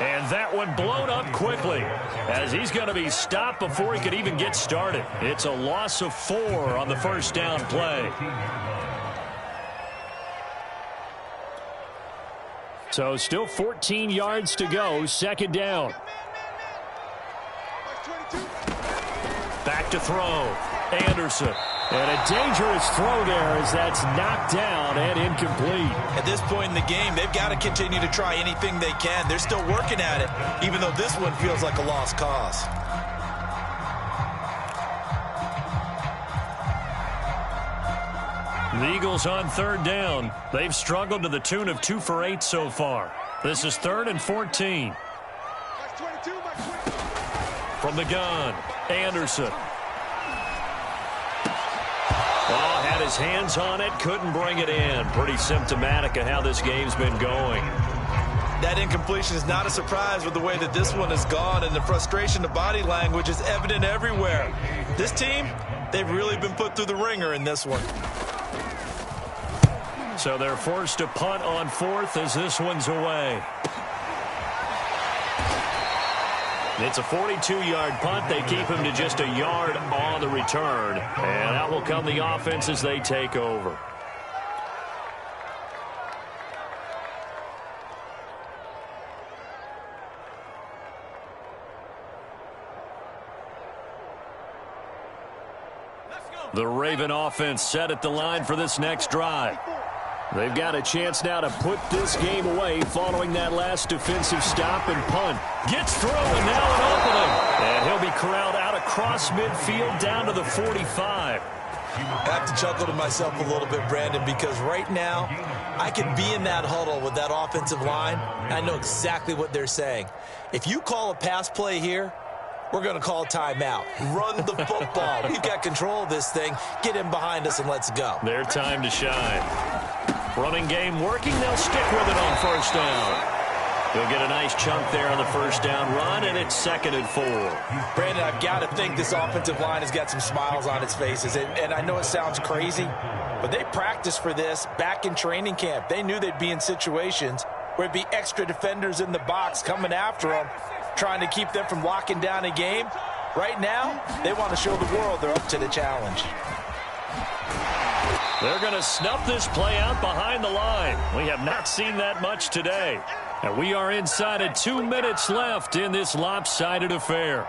And that one blown up quickly as he's going to be stopped before he could even get started. It's a loss of 4 on the first down play. So still 14 yards to go, 2nd down. Back to throw. Anderson. And a dangerous throw there as that's knocked down and incomplete. At this point in the game, they've got to continue to try anything they can. They're still working at it, even though this one feels like a lost cause. The Eagles on 3rd down. They've struggled to the tune of 2 for 8 so far. This is 3rd and 14. From the gun, Anderson. Oh, had his hands on it, couldn't bring it in. Pretty symptomatic of how this game's been going. That incompletion is not a surprise with the way that this one has gone, and the frustration, the body language is evident everywhere. This team, they've really been put through the ringer in this one. So they're forced to punt on 4th as this one's away. It's a 42-yard punt. They keep him to just a yard on the return. And out will come the offense as they take over. The Raven offense set at the line for this next drive. They've got a chance now to put this game away following that last defensive stop and punt. Gets through and now an opening. And he'll be corralled out across midfield down to the 45. I have to chuckle to myself a little bit, Brandon, because right now I can be in that huddle with that offensive line. I know exactly what they're saying. If you call a pass play here, we're going to call timeout. Run the football. We've got control of this thing. Get in behind us and let's go. Their time to shine. Running game working. They'll stick with it on 1st down. They'll get a nice chunk there on the 1st down run, and it's 2nd and 4. Brandon, I've got to think this offensive line has got some smiles on its faces. And I know it sounds crazy, but they practiced for this back in training camp. They knew they'd be in situations where it'd be extra defenders in the box coming after them, trying to keep them from locking down a game. Right now, they want to show the world they're up to the challenge. They're going to snuff this play out behind the line. We have not seen that much today. And we are inside of 2 minutes left in this lopsided affair.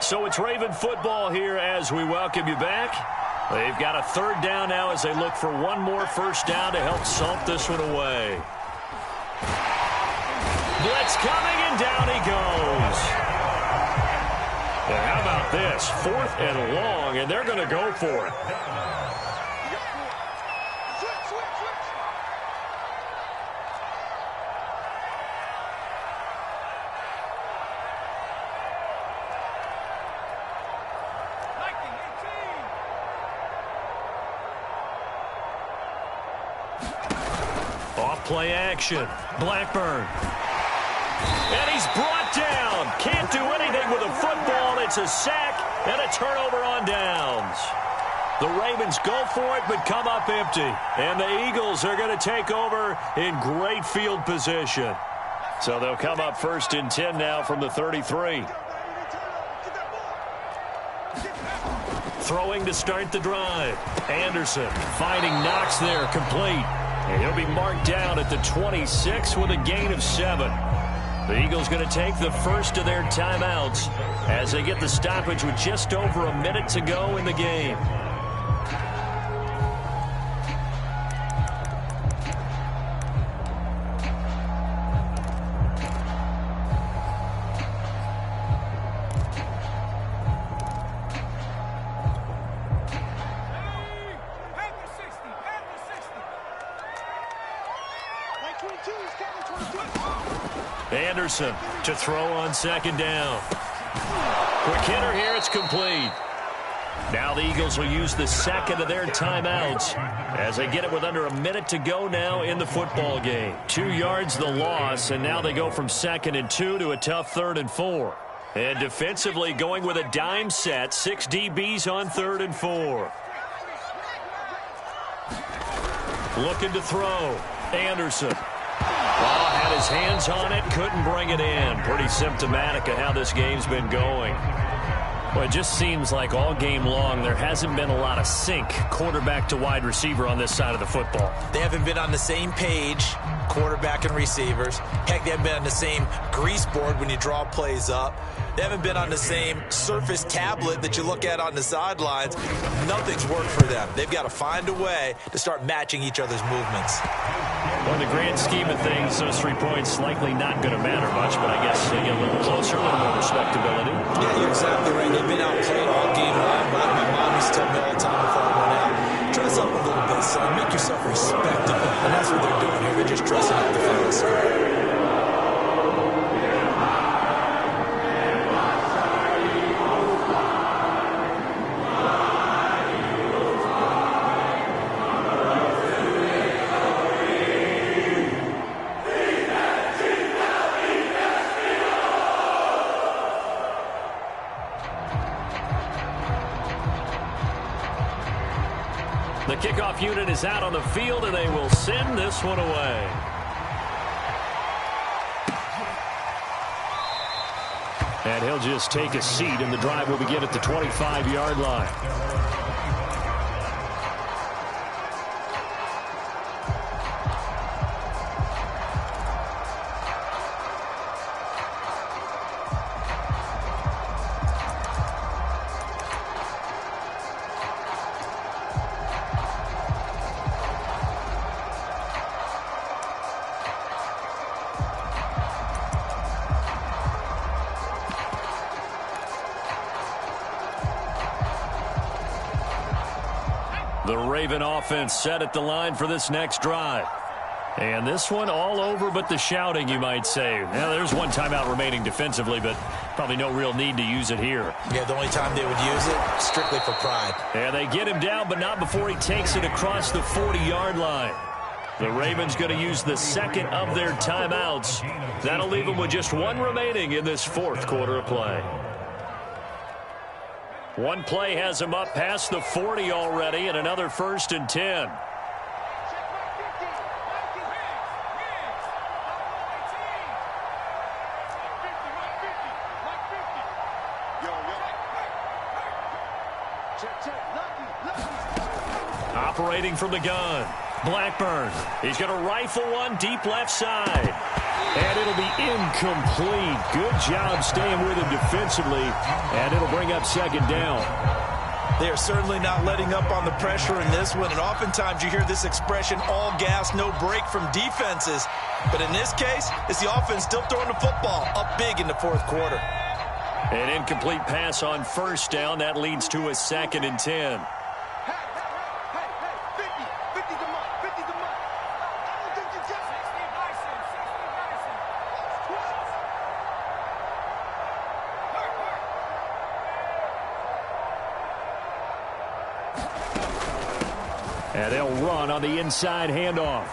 So it's Raven football here as we welcome you back. They've got a 3rd down now as they look for one more 1st down to help salt this one away. Blitz coming, and down he goes. And how about this? 4th and long, and they're going to go for it. Off-play action. Blackburn. And he's brought down. Can't do anything with a football. It's a sack and a turnover on downs. The Ravens go for it but come up empty. And the Eagles are going to take over in great field position. So they'll come up 1st and 10 now from the 33. Throwing to start the drive. Anderson finding Knox there, complete. And he'll be marked down at the 26 with a gain of 7. The Eagles going to take the first of their timeouts as they get the stoppage with just over a minute to go in the game. Anderson to throw on second down. Quick hitter here, it's complete. Now the Eagles will use the second of their timeouts as they get it with under a minute to go now in the football game. 2 yards the loss, and now they go from 2nd and 2 to a tough 3rd and 4. And defensively going with a dime set, 6 DBs on 3rd and 4. Looking to throw. Anderson. Had his hands on it, couldn't bring it in. Pretty symptomatic of how this game's been going. Well, it just seems like all game long there hasn't been a lot of sync quarterback to wide receiver on this side of the football. They haven't been on the same page, quarterback and receivers. Heck, they haven't been on the same grease board when you draw plays up. They haven't been on the same surface tablet that you look at on the sidelines. Nothing's worked for them. They've got to find a way to start matching each other's movements. Well, in the grand scheme of things, those 3 points likely not going to matter much, but I guess they get a little closer, a little more respectability. Yeah, you're exactly right. They've been outplayed all game long. My mom used to tell me all the time before I went out, dress up a little bit, son. Make yourself respectable. And that's what they're doing here. They're just dressing up the final score. The kickoff unit is out on the field, and they will send this one away. And he'll just take a seat, and the drive will begin at the 25-yard line. The Raven offense set at the line for this next drive. And this one all over but the shouting, you might say. Now, there's one timeout remaining defensively, but probably no real need to use it here. Yeah, the only time they would use it, strictly for pride. And they get him down, but not before he takes it across the 40-yard line. The Ravens going to use the second of their timeouts. That'll leave them with just 1 remaining in this 4th quarter of play. One play has him up past the 40 already, and another 1st and 10. Operating from the gun, Blackburn. He's going to rifle one deep left side. And it'll be incomplete. Good job staying with him defensively. And it'll bring up 2nd down. They are certainly not letting up on the pressure in this one. And oftentimes you hear this expression, all gas, no break from defenses. But in this case, it's the offense still throwing the football up big in the 4th quarter. An incomplete pass on 1st down. That leads to a 2nd and 10. And they'll run on the inside handoff.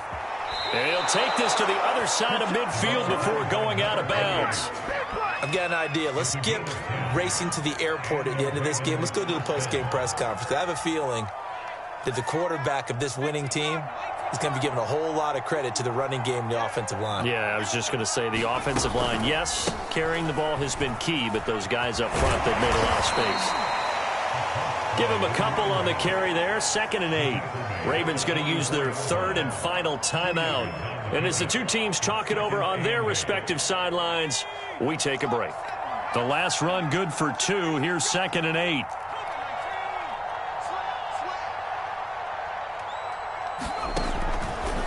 And he'll take this to the other side of midfield before going out of bounds. I've got an idea. Let's skip racing to the airport at the end of this game. Let's go to the post-game press conference. I have a feeling that the quarterback of this winning team is going to be giving a whole lot of credit to the running game and the offensive line. Yeah, I was just going to say the offensive line, yes, carrying the ball has been key, but those guys up front, they've made a lot of space. Give him a couple on the carry there. 2nd and 8. Ravens going to use their 3rd and final timeout. And as the two teams talk it over on their respective sidelines, we take a break. The last run good for 2. Here's 2nd and 8.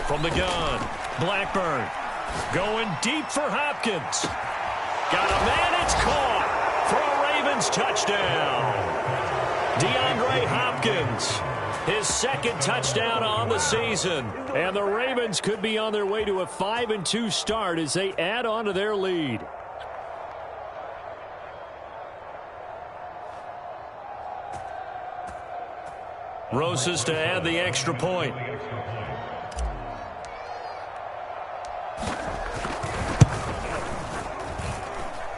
From the gun, Blackburn going deep for Hopkins. Got a man, it's caught for a Ravens touchdown. DeAndre Hopkins, his 2nd touchdown on the season. And the Ravens could be on their way to a 5-2 start as they add on to their lead. Rosas to add the extra point.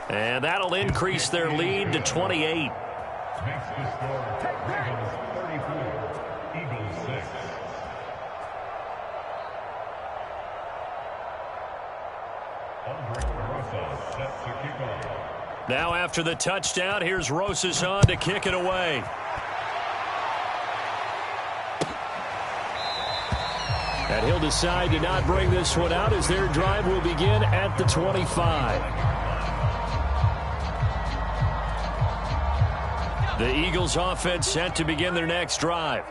And that'll increase their lead to 28. Makes the score Ravens 34, Eagles 6. Set to kick off. Now after the touchdown, here's Rosas on to kick it away. And he'll decide to not bring this one out as their drive will begin at the 25. The Eagles offense set to begin their next drive.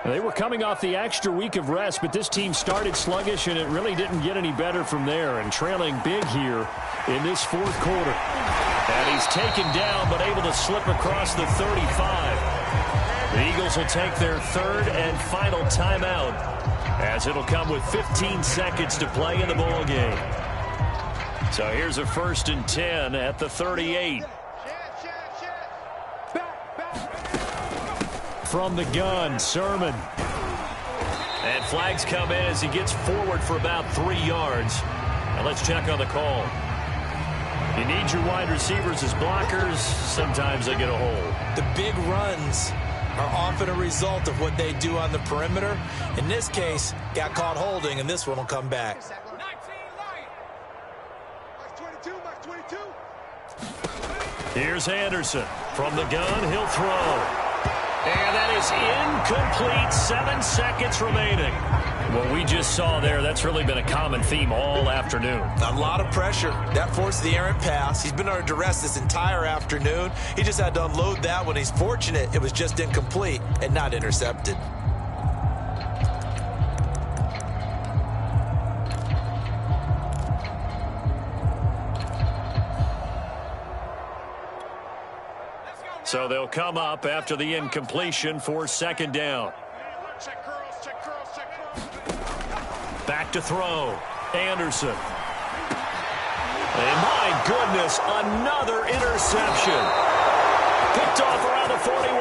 They were coming off the extra week of rest, but this team started sluggish, and it really didn't get any better from there, and trailing big here in this 4th quarter. And he's taken down, but able to slip across the 35. The Eagles will take their 3rd and final timeout, as it'll come with 15 seconds to play in the ball game. So here's a 1st and 10 at the 38. From the gun, Sermon. And flags come in as he gets forward for about 3 yards. Now let's check on the call. You need your wide receivers as blockers. Sometimes they get a hold. The big runs are often a result of what they do on the perimeter. In this case, got caught holding, and this one will come back. Here's Anderson. From the gun, he'll throw. And that is incomplete. 7 seconds remaining. What we just saw there, that's really been a common theme all afternoon. A lot of pressure. That forced the errant pass. He's been under duress this entire afternoon. He just had to unload that one. He's fortunate it was just incomplete and not intercepted. So they'll come up after the incompletion for 2nd down. Back to throw. Anderson. And my goodness, another interception. Picked off around the 41.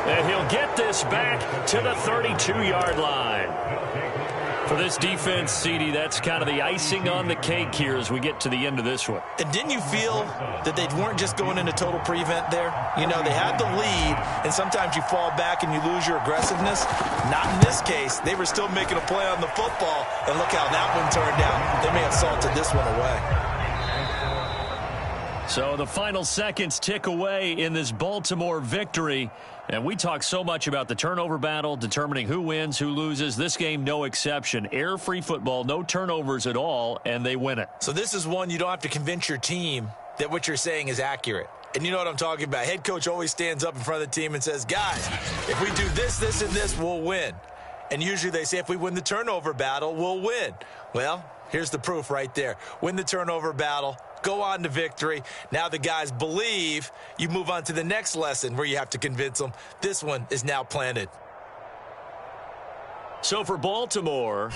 And he'll get this back to the 32-yard line. For this defense, CD, that's kind of the icing on the cake here as we get to the end of this one. And didn't you feel that they weren't just going into total prevent there? You know, they had the lead, and sometimes you fall back and you lose your aggressiveness. Not in this case. They were still making a play on the football, and look how that one turned out. They may have salted this one away. So the final seconds tick away in this Baltimore victory. And we talk so much about the turnover battle, determining who wins, who loses. This game, no exception. Air-free football, no turnovers at all, and they win it. So this is one you don't have to convince your team that what you're saying is accurate. And you know what I'm talking about. Head coach always stands up in front of the team and says, guys, if we do this, this, and this, we'll win. And usually they say if we win the turnover battle, we'll win. Well, here's the proof right there. Win the turnover battle. Go on to victory. Now the guys believe. You move on to the next lesson where you have to convince them. This one is now planted. So for Baltimore,